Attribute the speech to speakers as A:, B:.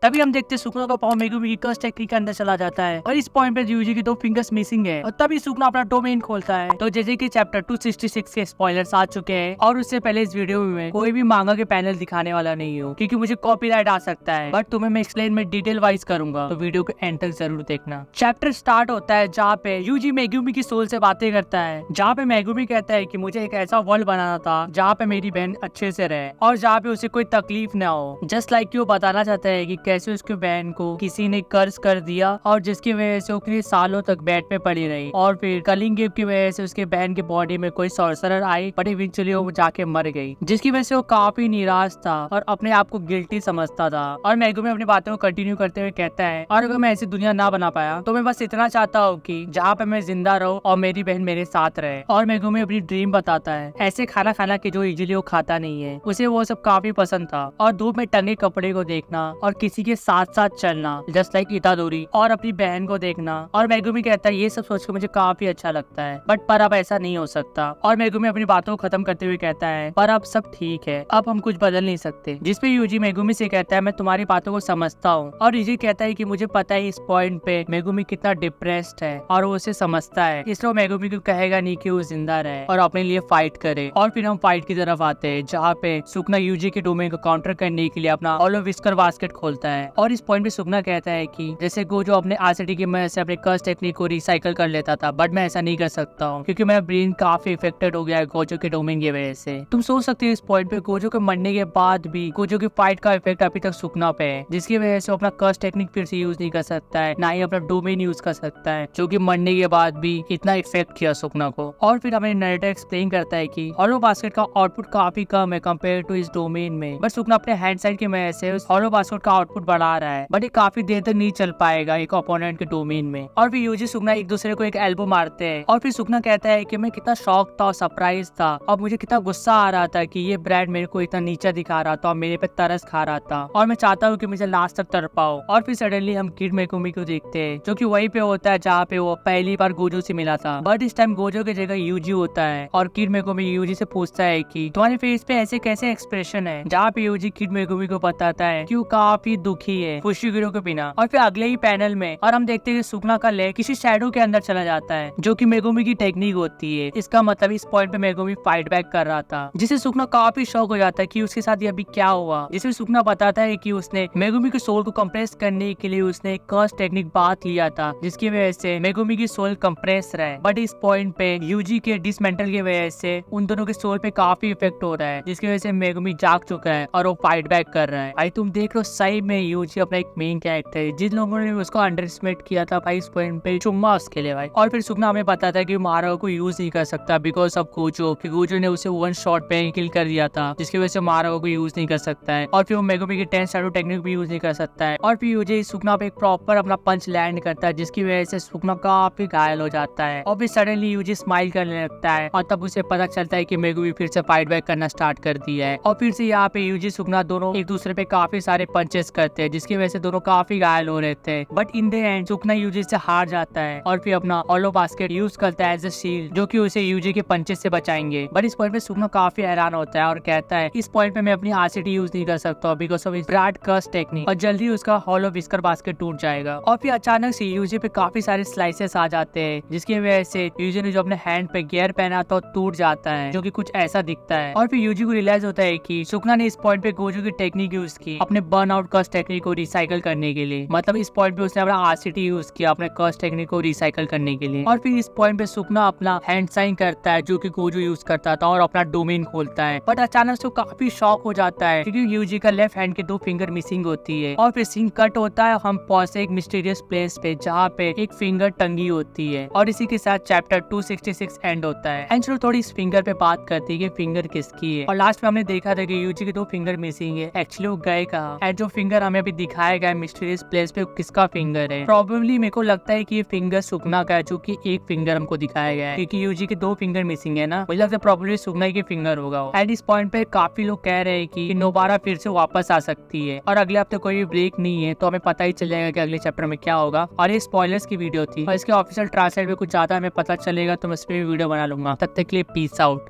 A: तभी हम देखते सुकना का पाव मेगुमी की कर्स टेक्निक के अंदर चला जाता है और इस पॉइंट पे यूजी की 2 फिंगर्स मिसिंग है और तभी सुकना अपना डोमेन खोलता है। तो जैसे कि चैप्टर 266 के स्पॉयलर्स आ चुके हैं और उससे पहले इस वीडियो में कोई भी मांगा के पैनल दिखाने वाला नहीं हूँ क्योंकि मुझे कॉपीराइट आ सकता है, बट तुम्हें मैं एक्सप्लेन में डिटेल वाइज करूंगा, तो वीडियो को एंड तक जरूर देखना। चैप्टर स्टार्ट होता है जहाँ पे यूजी मेगुमी की सोल से बातें करता है, जहाँ पे मेगुमी कहता है कि मुझे एक ऐसा वर्ल्ड बनाना था जहाँ पे मेरी बहन अच्छे से रहे और जहाँ पे उसे कोई तकलीफ ना हो। जस्ट लाइक कि वो बताना चाहता है कि कैसे उसके बहन को किसी ने कर्ज कर दिया और जिसकी वजह से वो कितने सालों तक बेड पे पड़ी रही और फिर कलिंग गिफ्ट की वजह से उसके बहन के बॉडी में कोई सॉर्सरर आई बट इवेंचुअली वो जाके मर गई, जिसकी वजह से वो काफी निराश था और अपने आप को गिल्टी समझता था। और मेगुमी अपनी बातों को कंटिन्यू करते हुए कहता है, और अगर मैं ऐसी दुनिया ना बना पाया तो मैं बस इतना चाहता हूँ कि जहाँ पे मैं जिंदा रहूं और मेरी बहन मेरे साथ रहे। और मेगुमी अपनी ड्रीम बताता है, ऐसे खाना खाना की जो इजीली वो खाता नहीं है, उसे वो सब काफी पसंद था। और धूप में टंगे कपड़े को देखना और किसी के साथ साथ चलना जस्ट लाइक इतादोरी और अपनी बहन को देखना। और मेगुमी कहता है ये सब सोचकर मुझे काफी अच्छा लगता है, बट पर अब ऐसा नहीं हो सकता। और मेगुमी अपनी बातों को खत्म करते हुए कहता है, पर अब सब ठीक है, अब हम कुछ बदल नहीं सकते। जिसपे यूजी मेगुमी से कहता है, मैं तुम्हारी बातों को समझता हूँ। और यूजी कहता है कि मुझे पता है इस पॉइंट पे मेगुमी कितना डिप्रेस्ड है और वो उसे समझता है, इसलिए मेगुमी को कहेगा नहीं कि वो जिंदा रहे और अपने लिए फाइट करे। और फिर हम फाइट की तरफ आते हैं जहाँ पे सुकना यूजी के डोमेन को काउंटर करने के लिए अपना होलो विस्कर बास्केट खोलता है। और इस पॉइंट पे सुकना कहता है कि जैसे गोजो अपने आरसीटी की मदद से अपने कर्स टेक्निक को रिसाइकल कर लेता था, बट मैं ऐसा नहीं कर सकता हूँ क्योंकि मेरा ब्रेन काफी इफेक्टेड हो गया है गोजो के डोमेन की वजह से। तुम सोच सकते हो इस पॉइंट पे गोजो के मरने के बाद भी गोजो की फाइट का इफेक्ट अभी तक सुकना पे है, जिसकी वजह से वो अपना कर्स टेक्निक फिर से यूज नहीं कर सकता है, ना ही अपना डोमेन यूज कर सकता है, जो कि मरने के बाद भी इतना इफेक्ट किया सुकना को। और फिर हमें नरेटर एक्सप्लेन करता है कि होलो बास्केट का आउटपुट काफी कम है कंपेयर टू इस डोमेन में, बट सुकना अपने हैंड साइड की वजह से उस होलो बास्केट का आउटपुट बढ़ा रहा है, बट ये काफी देर तक नहीं चल पाएगा एक ओपोनेंट के डोमेन में। और फिर यूजी सुकना एक दूसरे को एक एल्बो मारते हैं और फिर सुकना कहता है कि मैं कितना शॉक था और सरप्राइज था और मुझे कितना गुस्सा आ रहा था कि ये ब्रैड मेरे को इतना नीचा दिखा रहा था और मेरे पे तरस खा रहा था और मैं चाहता हूँ कि मुझे लास्ट तक तड़पाओ। और फिर सडनली हम किड मेगुमी को देखते हैं जो कि वहीं पे होता है जहाँ पे वो पहली बार गोजो से मिला था, बट इस टाइम गोजो की जगह यूजी होता है। और किड मेगुमी यूजी से पूछता है कि तुम्हारे फेस पे ऐसे कैसे एक्सप्रेशन है, जहाँ पे यूजी किड मेगुमी को बताता है कि वो काफी दुखी है फुशिगिरो के बिना। और फिर अगले ही पैनल में और हम देखते हैं सुकना का ले किसी शैडो के अंदर चला जाता है जो कि मेगुमी की टेक्निक होती है। इसका मतलब इस पॉइंट पे मेगुमी फाइट बैक कर रहा था, जिसे सुकना काफी शौक हो जाता है कि उसके साथ ये अभी क्या हुआ। जिसे सुकना बताता है कि उसने मेगुमी के सोल को कंप्रेस करने के लिए उसने कर्स टेक्निक बात लिया था, जिसकी वजह से मेगुमी की सोल कंप्रेस रहा है। बट इस पॉइंट पे यूजी के डिसमेंटल की वजह से उन दोनों के सोल पे काफी इफेक्ट हो रहा है, जिसकी वजह से मेगुमी जाग चुका है और वो फाइट बैक कर रहा है। भाई तुम देख लो सही में यूजी अपना एक मेन कैरेक्टर है, जिन लोगों ने उसको अंडर एस्टिमेट किया था भाई इस पॉइंट पे चुम्मा उसके लिए भाई। और फिर सुकना हमें बताता है कि मारो को यूज नहीं कर सकता बिकॉज ऑफ गोजो, कि गोजो ने उसे वन शॉट पे किल कर दिया था, जिसकी वजह से मारो को यूज नहीं कर सकता है। और फिर वो मेगुमी की 10 शैडो टेक्निक भी यूज नहीं कर सकता है। और फिर यूजी सुकना पे एक प्रॉपर अपना पंच लैंड करता है, जिसकी वजह से सुकना काफी घायल हो जाता है। और फिर सडनली यूजी स्माइल करने लगता है और तब उसे पता चलता है कि मेगुमी फिर से फाइट बैक करना स्टार्ट कर दिया है। और फिर से यहाँ पे यूजी सुकना दोनों एक दूसरे पे काफी सारे पंचेस करते हैं, जिसकी वजह से दोनों काफी घायल हो रहे थे। बट इन द एंड सुकना यूजी से हार जाता है और फिर अपना होलो बास्केट यूज करता है एज अ शील्ड, जो कि उसे यूजी के पंचेस से बचाएंगे। बट इस पॉइंट पे सुकना काफी हैरान होता है और कहता है इस पॉइंट पे मैं अपनी आरसीटी यूज नहीं कर सकता because of brad curse technique, और जल्दी उसका होलो विस्कर बास्केट टूट जाएगा। और फिर अचानक से यूजी पे काफी सारे स्लाइसेस आ जाते हैं, जिसकी वजह से यूजी ने जो अपने हैंड पे गियर पहना था टूट जाता है, जो कि कुछ ऐसा दिखता है। और फिर यूजी को रियलाइज होता है कि सुकना ने इस पॉइंट पे गोजो की टेक्निक यूज की अपने बर्न आउट कर्स टेक्निक को रिसाइकल करने के लिए, मतलब इस पॉइंट पे उसने अपना आरसीटी यूज किया अपने कर्स टेक्निक को रिसाइकल करने के लिए। और फिर इस पॉइंट पे सुकना अपना हैंड साइन करता है जो कि गोजो यूज करता था और अपना डोमेन खोलता है। बट अचानक से काफी शॉक हो जाता है क्योंकि यूजी का लेफ्ट हैंड के 2 फिंगर मिसिंग होती है। और फिर सीन कट होता है, हम पहुंचे एक मिस्टीरियस प्लेस पे जहाँ पे एक फिंगर टंगी होती है। और इसी के साथ चैप्टर 266 एंड होता है। एंड चलो थोड़ी इस फिंगर पे बात करती है कि फिंगर किसकी है। और लास्ट में हमने देखा था कि यूजी के 2 फिंगर मिसिंग है, एक्चुअली वो गए कहाँ। एंड जो फिंगर हमें अभी दिखाया गया है मिस्टीरियस प्लेस पे किसका फिंगर है, प्रोबेबली मेरे को लगता है कि ये फिंगर सुकना का है, जो कि एक फिंगर हमको दिखाया गया है क्योंकि यूजी के 2 फिंगर मिसिंग है ना, मुझे लगता है प्रोबेबली सुकना की फिंगर होगा। एंड इस पॉइंट पे काफी लोग कह रहे हैं कि नोबारा फिर से वापस आ सकती है और अगले हफ्ते कोई भी ब्रेक नहीं है, तो हमें पता ही चल जाएगा कि अगले चैप्टर में क्या होगा। और ये स्पॉयलर्स की वीडियो थी और इसके ऑफिशियल ट्रांसलेट में कुछ ज्यादा हमें पता चलेगा तो मैं इस पे वीडियो बना लूंगा। तब तक के लिए पीस आउट।